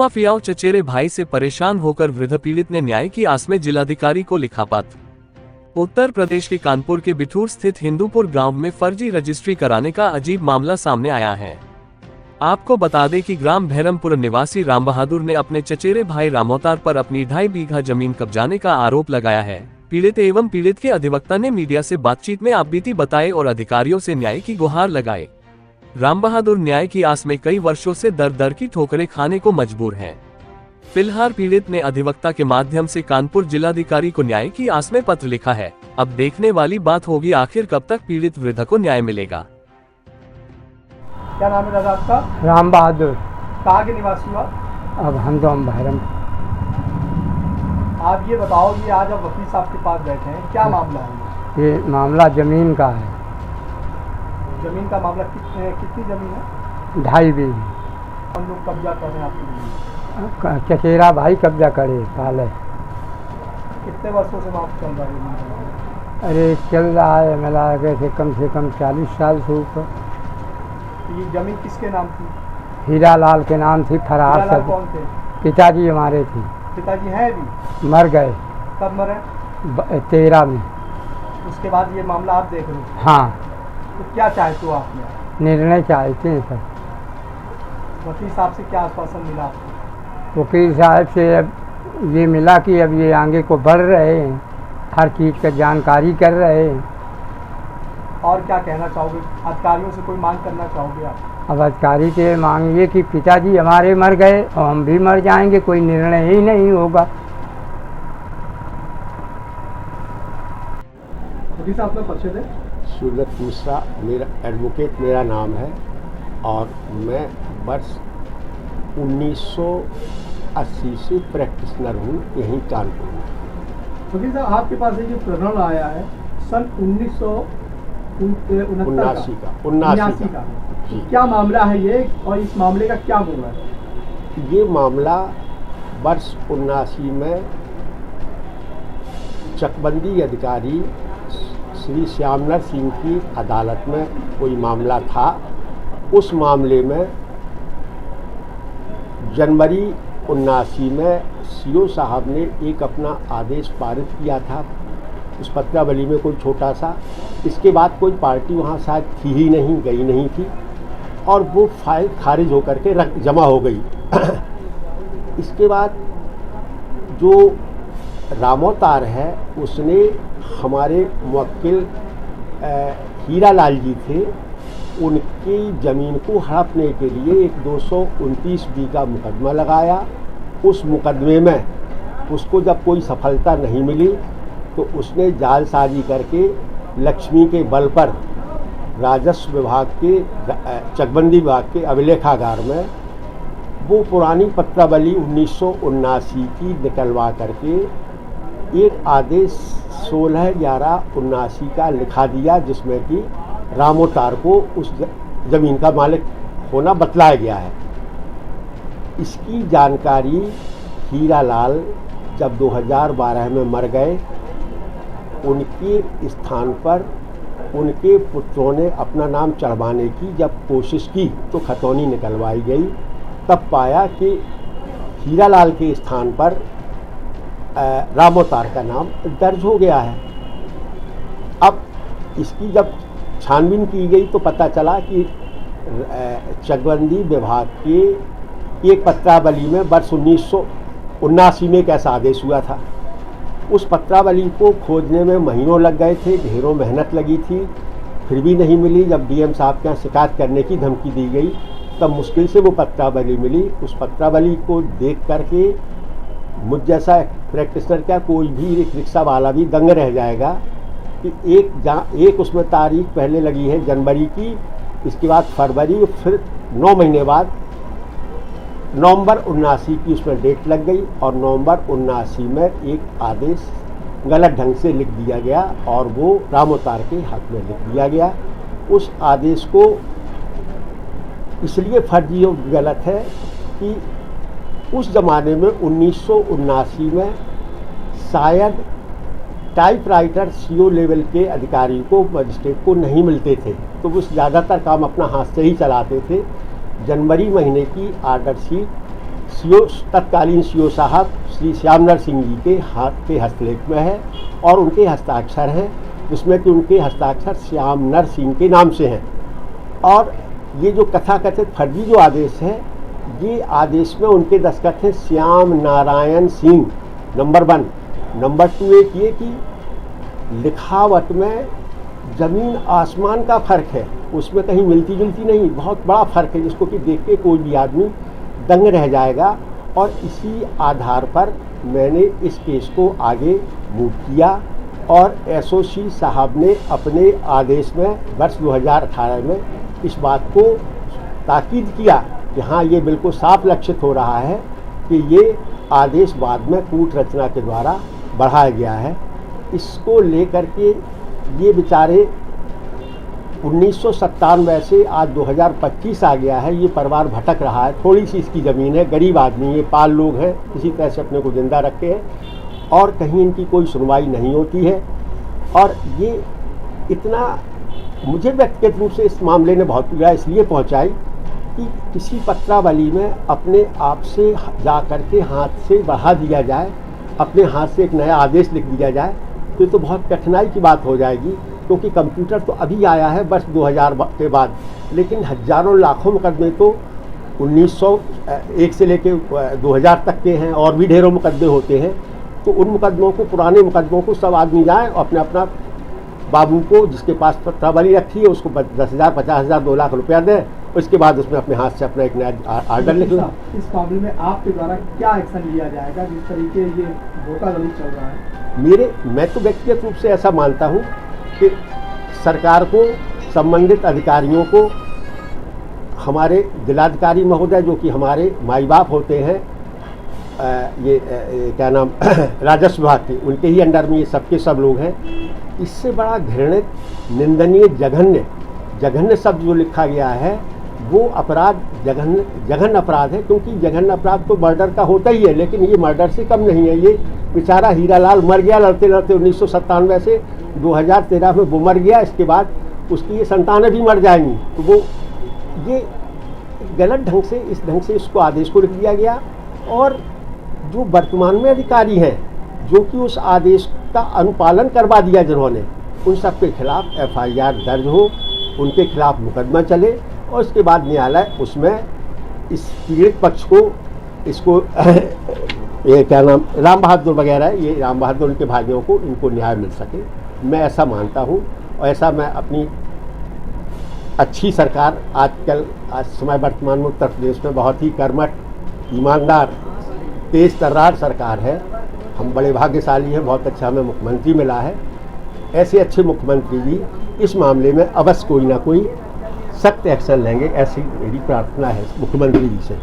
भूमाफियाओं चचेरे भाई से परेशान होकर वृद्ध पीड़ित ने न्याय की आस में जिलाधिकारी को लिखा पत्र। उत्तर प्रदेश के कानपुर के बिठूर स्थित हिंदूपुर गांव में फर्जी रजिस्ट्री कराने का अजीब मामला सामने आया है। आपको बता दें कि ग्राम भैरमपुर निवासी राम बहादुर ने अपने चचेरे भाई रामोतार पर अपनी 2.5 बीघा जमीन कब्जाने का आरोप लगाया है। पीड़ित एवं पीड़ित के अधिवक्ता ने मीडिया से बातचीत में आपबीती बताए और अधिकारियों से न्याय की गुहार लगाए। राम बहादुर न्याय की आस में कई वर्षों से दर दर की ठोकरें खाने को मजबूर हैं। फिलहाल पीड़ित ने अधिवक्ता के माध्यम से कानपुर जिलाधिकारी को न्याय की आस में पत्र लिखा है। अब देखने वाली बात होगी आखिर कब तक पीड़ित वृद्ध को न्याय मिलेगा। क्या नाम है दादा आपका? राम बहादुर। कहाँ के निवासी हुआ? अब हम तो भैरम। आप ये बताओ कि आज आप वकील साहब के पास बैठे हैं, क्या मामला है? ये मामला जमीन का है। जमीन का मामला कितनी जमीन है? 2.5 बीघा। हम लोग कब्जा कर रहे हैं आपकी जमीन? चचेरा भाई कब्जा करे पहले। कितने वर्षों से वहाँ चल रहा है? अरे चल रहा है मिला के से कम 40 साल से ऊपर। ये जमीन किसके नाम थी? हीरा लाल के नाम थी। फरार सब कौन थे? पिताजी हमारे थे। पिताजी हैं अभी? मर गए। कब मरे? 13 में। उसके बाद ये मामला आप देख रहे हो? हाँ। तो क्या चाहते हो आपने? निर्णय चाहते हैं सर। वकील साहब से क्या आश्वासन मिला आपको? वकील साहब से अब ये मिला कि अब ये आगे को बढ़ रहे हैं, हर चीज़ का जानकारी कर रहे हैं। और क्या कहना चाहोगे? अधिकारियों से कोई मांग करना चाहोगे आप? अब अधिकारी से मांगिए कि पिताजी हमारे मर गए और हम भी मर जाएंगे, कोई निर्णय ही नहीं होगा। वकील साहब अपना परिचय दें। सूरत मिश्रा मेरा एडवोकेट मेरा नाम है और मैं वर्ष 1980 से प्रैक्टिशनर हूँ यहीं कानपुर में। वकील साहब आपके पास एक प्रकरण आया है सन 1979 का। क्या मामला है ये और इस मामले का क्या मोड़ है? ये मामला वर्ष 79 में चकबंदी अधिकारी श्री श्यामनर सिंह की अदालत में कोई मामला था। उस मामले में जनवरी 79 में सीओ साहब ने एक अपना आदेश पारित किया था उस पत्रावली में, कोई छोटा सा। इसके बाद कोई पार्टी वहाँ शायद थी ही नहीं, गई नहीं थी और वो फाइल खारिज होकर के जमा हो गई। इसके बाद जो रामोतार है उसने हमारे मुवक्किल हीरा लाल जी थे, उनकी ज़मीन को हड़पने के लिए एक 229 बीघा मुकदमा लगाया। उस मुकदमे में उसको जब कोई सफलता नहीं मिली तो उसने जालसाजी करके लक्ष्मी के बल पर राजस्व विभाग के चकबंदी विभाग के अभिलेखागार में वो पुरानी पत्रावली 1979 की निकलवा करके एक आदेश 16/11/79 का लिखा दिया, जिसमें कि रामोतार को उस ज़मीन का मालिक होना बतलाया गया है। इसकी जानकारी हीरा लाल जब 2012 में मर गए, उनके स्थान पर उनके पुत्रों ने अपना नाम चढ़वाने की जब कोशिश की तो खतौनी निकलवाई गई। तब पाया कि हीरा लाल के स्थान पर रामोतार का नाम दर्ज हो गया है। अब इसकी जब छानबीन की गई तो पता चला कि चकबंदी विभाग के एक पत्रावली में वर्ष 1979 में एक ऐसा आदेश हुआ था। उस पत्रावली को खोजने में महीनों लग गए थे, ढेरों मेहनत लगी थी, फिर भी नहीं मिली। जब डीएम साहब के यहाँ शिकायत करने की धमकी दी गई तब मुश्किल से वो पत्रावली मिली। उस पत्रावली को देख करके मुझ जैसा प्रैक्टिशनर क्या कोई भी एक रिक्शा वाला भी दंग रह जाएगा कि एक उसमें तारीख पहले लगी है जनवरी की, इसके बाद फरवरी, फिर 9 महीने बाद नवंबर 79 की उसमें डेट लग गई और नवंबर 79 में एक आदेश गलत ढंग से लिख दिया गया और वो रामोतार के हक में लिख दिया गया। उस आदेश को इसलिए फर्जी और गलत है कि उस ज़माने में 1979 में शायद टाइपराइटर सीओ लेवल के अधिकारी को, मजिस्ट्रेट को नहीं मिलते थे, तो वो ज़्यादातर काम अपना हाथ से ही चलाते थे। जनवरी महीने की आर्डर शीट तत्कालीन सीओ साहब श्री श्यामनर सिंह जी के हाथ के हस्तलेख में है और उनके हस्ताक्षर हैं, जिसमें कि उनके हस्ताक्षर श्यामनर सिंह के नाम से हैं। और ये जो कथाकथित फर्जी जो आदेश है, ये आदेश में उनके दस्तखत हैं श्याम नारायण सिंह, नंबर 1। नंबर 2 एक ये कि लिखावट में ज़मीन आसमान का फ़र्क है, उसमें कहीं मिलती जुलती नहीं, बहुत बड़ा फ़र्क है, जिसको कि देख के कोई भी आदमी दंग रह जाएगा। और इसी आधार पर मैंने इस केस को आगे मूव किया और एसओसी साहब ने अपने आदेश में वर्ष 2018 में इस बात को ताकीद किया कि हाँ, ये बिल्कुल साफ लक्षित हो रहा है कि ये आदेश बाद में कूट रचना के द्वारा बढ़ाया गया है। इसको लेकर के ये बेचारे 1997 से आज 2025 आ गया है, ये परिवार भटक रहा है। थोड़ी सी इसकी ज़मीन है, गरीब आदमी, ये पाल लोग हैं, इसी तरह से अपने को जिंदा रखे हैं और कहीं इनकी कोई सुनवाई नहीं होती है। और ये इतना मुझे व्यक्तिगत रूप से इस मामले ने बहुत पीड़ा इसलिए पहुंचाई कि किसी पत्रावली में अपने आप से जा कर के हाथ से बढ़ा दिया जाए, अपने हाथ से एक नया आदेश लिख दिया जाए, तो बहुत कठिनाई की बात हो जाएगी। क्योंकि कंप्यूटर तो अभी आया है वर्ष 2000 के बाद, लेकिन हजारों लाखों मुकदमे तो 1901 से लेके 2000 तक के हैं और भी ढेरों मुकदमे होते हैं। तो उन मुकदमों को, पुराने मुकदमों को सब आदमी जाए और अपने अपना बाबू को, जिसके पास पत्रावली रखी है, उसको 10,000, 50,000, 2 लाख रुपया दें, उसके बाद उसमें अपने हाथ से अपना एक नया आर्डर लिख लें। इस मामले में आपके द्वारा क्या एक्शन लिया जाएगा, जिस तरीके ये धोखाधड़ी चल रहा है? मैं तो व्यक्तिगत रूप से ऐसा मानता हूँ कि सरकार को, संबंधित अधिकारियों को, हमारे जिलाधिकारी महोदय जो कि हमारे माई बाप होते हैं, क्या नाम राजस्व विभाग के, उनके ही अंडर में ये सबके सब लोग हैं। इससे बड़ा घृणित, निंदनीय, जघन्य शब्द जो लिखा गया है वो अपराध जघन्य अपराध है। क्योंकि जघन्य अपराध तो मर्डर का होता ही है, लेकिन ये मर्डर से कम नहीं है। ये बेचारा हीरालाल मर गया लड़ते लड़ते 1997 से 2013 में वो मर गया। इसके बाद उसकी ये संतानें भी मर जाएंगी। तो वो ये गलत ढंग से, इस ढंग से इसको आदेश को लिख दिया गया। और जो वर्तमान में अधिकारी हैं जो कि उस आदेश का अनुपालन करवा दिया जिन्होंने, उन सब के खिलाफ FIR दर्ज हो, उनके खिलाफ मुकदमा चले और उसके बाद न्यायालय उसमें इस पीड़ित पक्ष को, इसको ये क्या नाम, राम बहादुर वगैरह, ये राम बहादुर उनके भाइयों को, इनको न्याय मिल सके। मैं ऐसा मानता हूँ और ऐसा मैं अपनी अच्छी सरकार, आज समय वर्तमान में उत्तर प्रदेश में बहुत ही कर्मठ, ईमानदार, तेज तर्रार सरकार है। हम बड़े भाग्यशाली हैं, बहुत अच्छा हमें मुख्यमंत्री मिला है। ऐसे अच्छे मुख्यमंत्री भी इस मामले में अवश्य कोई ना कोई सख्त एक्शन लेंगे, ऐसी मेरी प्रार्थना है मुख्यमंत्री जी से।